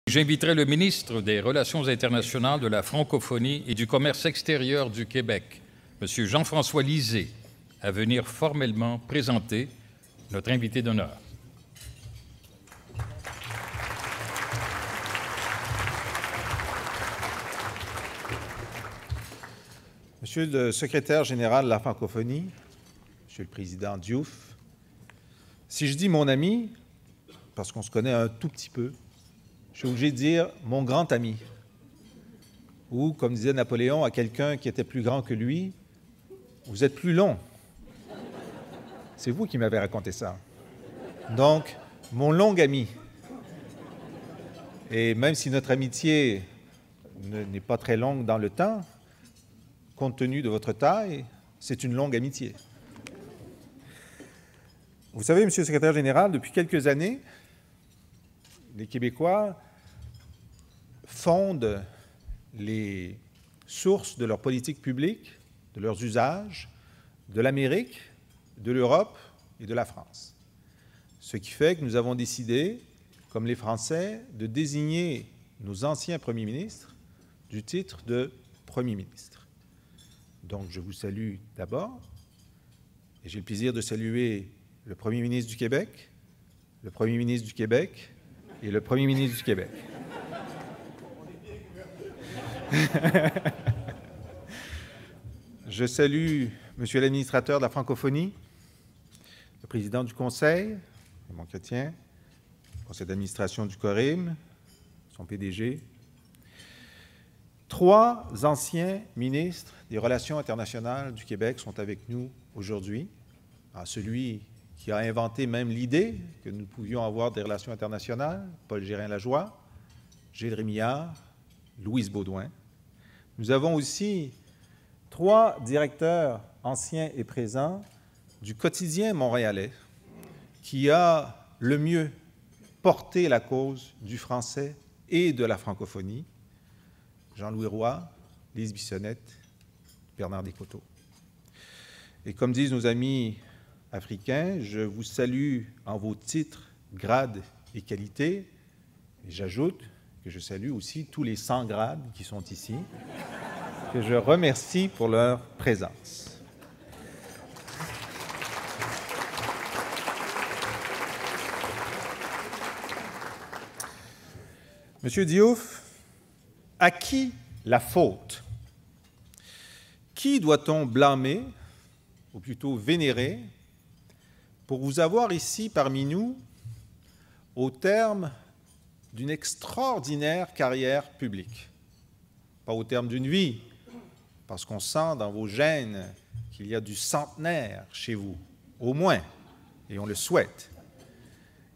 J'inviterai le ministre des Relations internationales, de la francophonie et du commerce extérieur du Québec, M. Jean-François Lisée, à venir formellement présenter notre invité d'honneur. Monsieur le secrétaire général de la francophonie, Monsieur le président Diouf, si je dis mon ami, parce qu'on se connaît un tout petit peu, je suis obligé de dire mon grand ami. Ou, comme disait Napoléon à quelqu'un qui était plus grand que lui, vous êtes plus long. C'est vous qui m'avez raconté ça. Donc, mon long ami. Et même si notre amitié n'est pas très longue dans le temps, compte tenu de votre taille, c'est une longue amitié. Vous savez, Monsieur le secrétaire général, depuis quelques années, les Québécois fondent les sources de leur politique publique, de leurs usages, de l'Amérique, de l'Europe et de la France. Ce qui fait que nous avons décidé, comme les Français, de désigner nos anciens premiers ministres du titre de Premier ministre. Donc, je vous salue d'abord, et j'ai le plaisir de saluer le Premier ministre du Québec, le Premier ministre du Québec et le Premier ministre du Québec. Je salue Monsieur l'administrateur de la francophonie, le président du Conseil, Raymond Chrétien, le conseil d'administration du Corim, son PDG, 3 anciens ministres des Relations internationales du Québec sont avec nous aujourd'hui. Celui qui a inventé même l'idée que nous pouvions avoir des relations internationales, Paul Gérin-Lajoie, Gilles Rémillard, Louise Baudouin. Nous avons aussi 3 directeurs anciens et présents du quotidien montréalais qui a le mieux porté la cause du français et de la francophonie, Jean-Louis Roy, Lise Bissonnette, Bernard Descoteaux. Et comme disent nos amis africains, je vous salue en vos titres, grades et qualités. Et j'ajoute que je salue aussi tous les 100 grades qui sont ici, que je remercie pour leur présence. Monsieur Diouf, à qui la faute? Qui doit-on blâmer, ou plutôt vénérer, pour vous avoir ici parmi nous au terme d'une extraordinaire carrière publique? Pas au terme d'une vie, parce qu'on sent dans vos gènes qu'il y a du centenaire chez vous, au moins, et on le souhaite,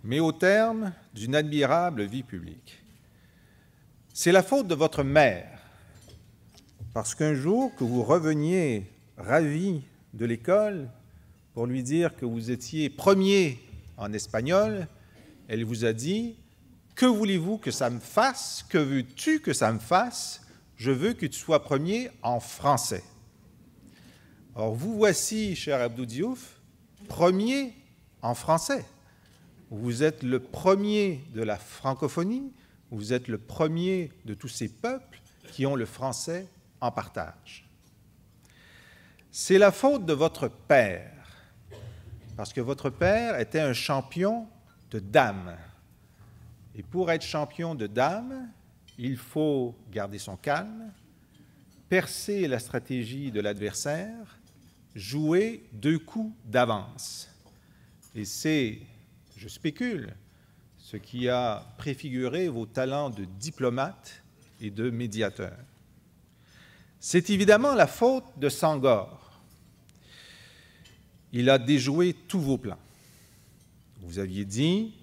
mais au terme d'une admirable vie publique. C'est la faute de votre mère, parce qu'un jour que vous reveniez ravi de l'école pour lui dire que vous étiez premier en espagnol, elle vous a dit « Que voulez-vous que ça me fasse? Que veux-tu que ça me fasse? Je veux que tu sois premier en français. » Or, vous voici, cher Abdou Diouf, premier en français. Vous êtes le premier de la francophonie, vous êtes le premier de tous ces peuples qui ont le français en partage. C'est la faute de votre père, parce que votre père était un champion de dames. Et pour être champion de dames, il faut garder son calme, percer la stratégie de l'adversaire, jouer 2 coups d'avance. Et c'est, je spécule, ce qui a préfiguré vos talents de diplomate et de médiateur. C'est évidemment la faute de Senghor. Il a déjoué tous vos plans. Vous aviez dit,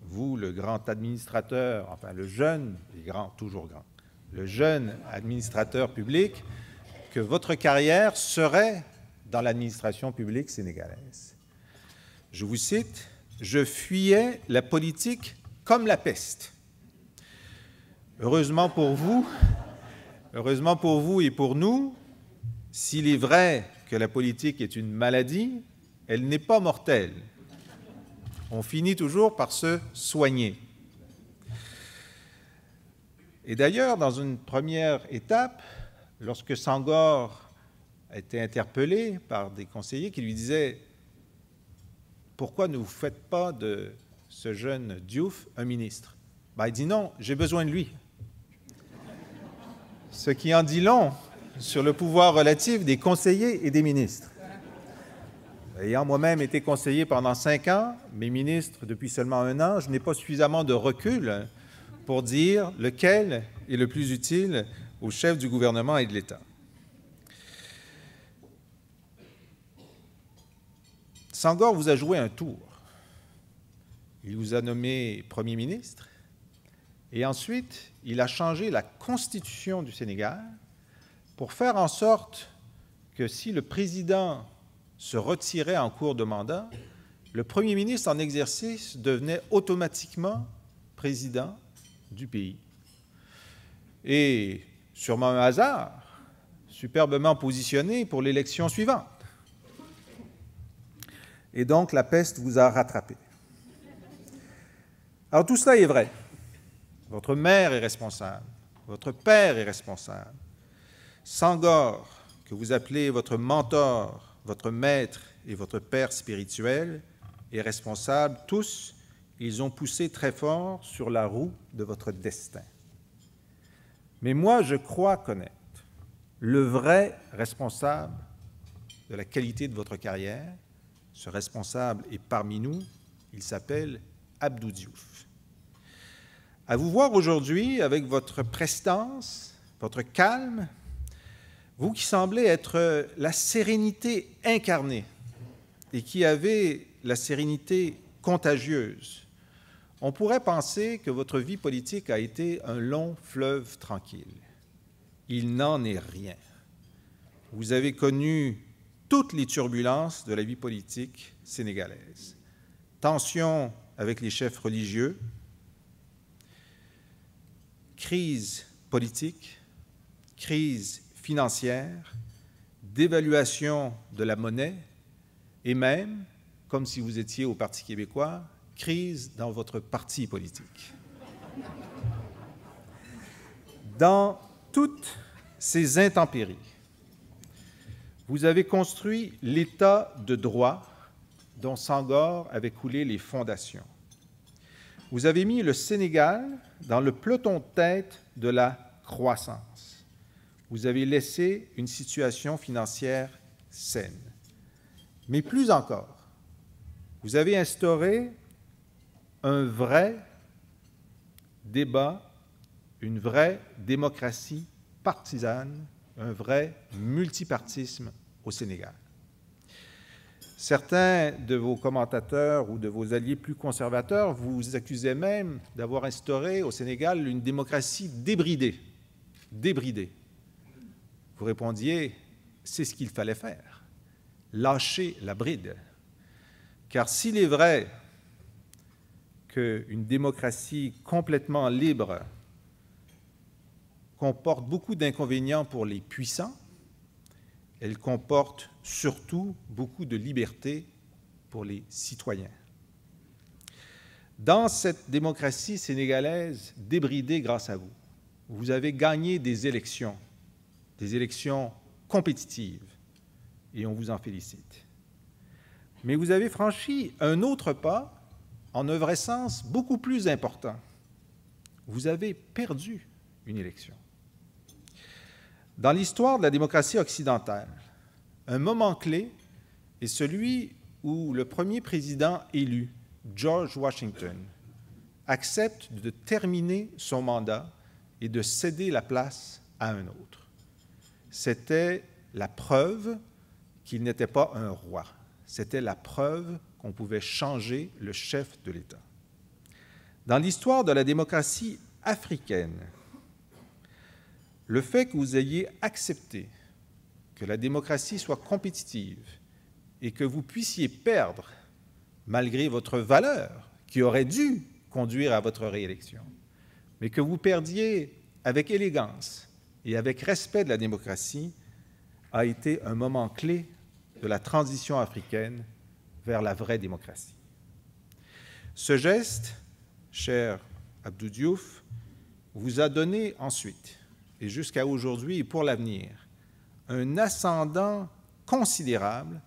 vous, le grand administrateur, enfin le jeune, et grand, toujours grand, le jeune administrateur public, que votre carrière serait dans l'administration publique sénégalaise. Je vous cite, « Je fuyais la politique comme la peste. » Heureusement pour vous et pour nous, s'il est vrai que la politique est une maladie, elle n'est pas mortelle. On finit toujours par se soigner. Et d'ailleurs, dans une première étape, lorsque Senghor a été interpellé par des conseillers qui lui disaient « Pourquoi ne vous faites pas de ce jeune Diouf un ministre ?» Il dit « Non, j'ai besoin de lui. » Ce qui en dit long sur le pouvoir relatif des conseillers et des ministres. Ayant moi-même été conseiller pendant 5 ans, mais ministre depuis seulement 1 an, je n'ai pas suffisamment de recul pour dire lequel est le plus utile au chef du gouvernement et de l'État. Senghor vous a joué un tour. Il vous a nommé Premier ministre et ensuite, il a changé la constitution du Sénégal pour faire en sorte que si le président se retirait en cours de mandat, le Premier ministre en exercice devenait automatiquement président du pays. Et sûrement un hasard, superbement positionné pour l'élection suivante. Et donc la peste vous a rattrapé. Alors tout cela est vrai. Votre mère est responsable, votre père est responsable. Senghor, que vous appelez votre mentor, votre maître et votre père spirituel, est responsable. Tous, ils ont poussé très fort sur la roue de votre destin. Mais moi, je crois connaître le vrai responsable de la qualité de votre carrière. Ce responsable est parmi nous, il s'appelle Abdou Diouf. À vous voir aujourd'hui, avec votre prestance, votre calme, vous qui semblez être la sérénité incarnée et qui avez la sérénité contagieuse, on pourrait penser que votre vie politique a été un long fleuve tranquille. Il n'en est rien. Vous avez connu toutes les turbulences de la vie politique sénégalaise. Tensions avec les chefs religieux, crise politique, crise financière, dévaluation de la monnaie et même, comme si vous étiez au Parti québécois, crise dans votre parti politique. Dans toutes ces intempéries, vous avez construit l'État de droit dont Senghor avait coulé les fondations. Vous avez mis le Sénégal dans le peloton de tête de la croissance. Vous avez laissé une situation financière saine. Mais plus encore, vous avez instauré un vrai débat, une vraie démocratie partisane, un vrai multipartisme au Sénégal. Certains de vos commentateurs ou de vos alliés plus conservateurs vous accusaient même d'avoir instauré au Sénégal une démocratie débridée. Débridée. Vous répondiez, c'est ce qu'il fallait faire, lâcher la bride. Car s'il est vrai qu'une démocratie complètement libre comporte beaucoup d'inconvénients pour les puissants, elle comporte surtout beaucoup de liberté pour les citoyens. Dans cette démocratie sénégalaise débridée grâce à vous, vous avez gagné des élections compétitives, et on vous en félicite. Mais vous avez franchi un autre pas, en un vrai sens beaucoup plus important. Vous avez perdu une élection. Dans l'histoire de la démocratie occidentale, un moment clé est celui où le premier président élu, George Washington, accepte de terminer son mandat et de céder la place à un autre. C'était la preuve qu'il n'était pas un roi. C'était la preuve qu'on pouvait changer le chef de l'État. Dans l'histoire de la démocratie africaine, le fait que vous ayez accepté que la démocratie soit compétitive et que vous puissiez perdre, malgré votre valeur, qui aurait dû conduire à votre réélection, mais que vous perdiez avec élégance et avec respect de la démocratie, a été un moment clé de la transition africaine vers la vraie démocratie. Ce geste, cher Abdou Diouf, vous a donné ensuite, et jusqu'à aujourd'hui et pour l'avenir, un ascendant considérable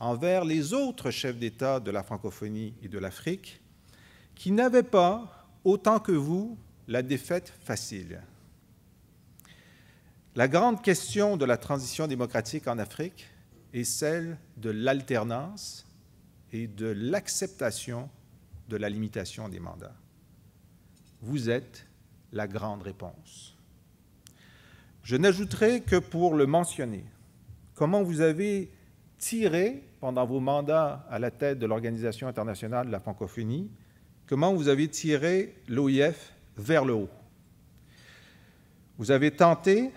envers les autres chefs d'État de la francophonie et de l'Afrique qui n'avaient pas, autant que vous, la défaite facile. La grande question de la transition démocratique en Afrique est celle de l'alternance et de l'acceptation de la limitation des mandats. Vous êtes la grande réponse. Je n'ajouterai que pour le mentionner, comment vous avez tiré, pendant vos mandats à la tête de l'Organisation internationale de la francophonie, comment vous avez tiré l'OIF vers le haut. Vous avez tenté,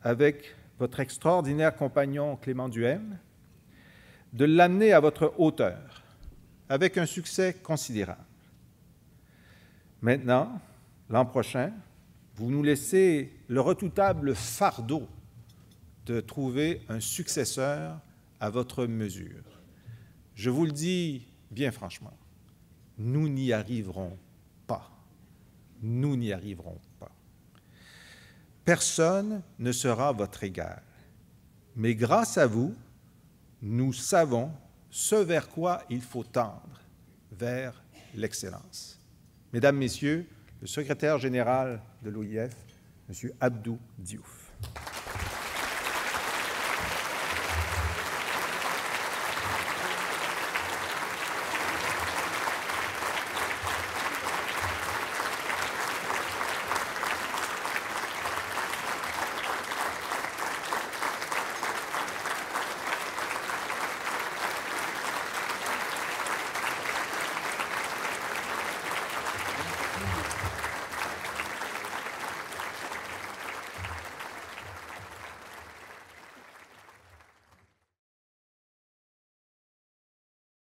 avec votre extraordinaire compagnon Clément Duhem, de l'amener à votre hauteur, avec un succès considérable. Maintenant, l'an prochain, vous nous laissez le redoutable fardeau de trouver un successeur à votre mesure. Je vous le dis bien franchement, nous n'y arriverons pas. Nous n'y arriverons pas. Personne ne sera votre égal. Mais grâce à vous, nous savons ce vers quoi il faut tendre, vers l'excellence. Mesdames, Messieurs, le secrétaire général de l'OIF, M. Abdou Diouf.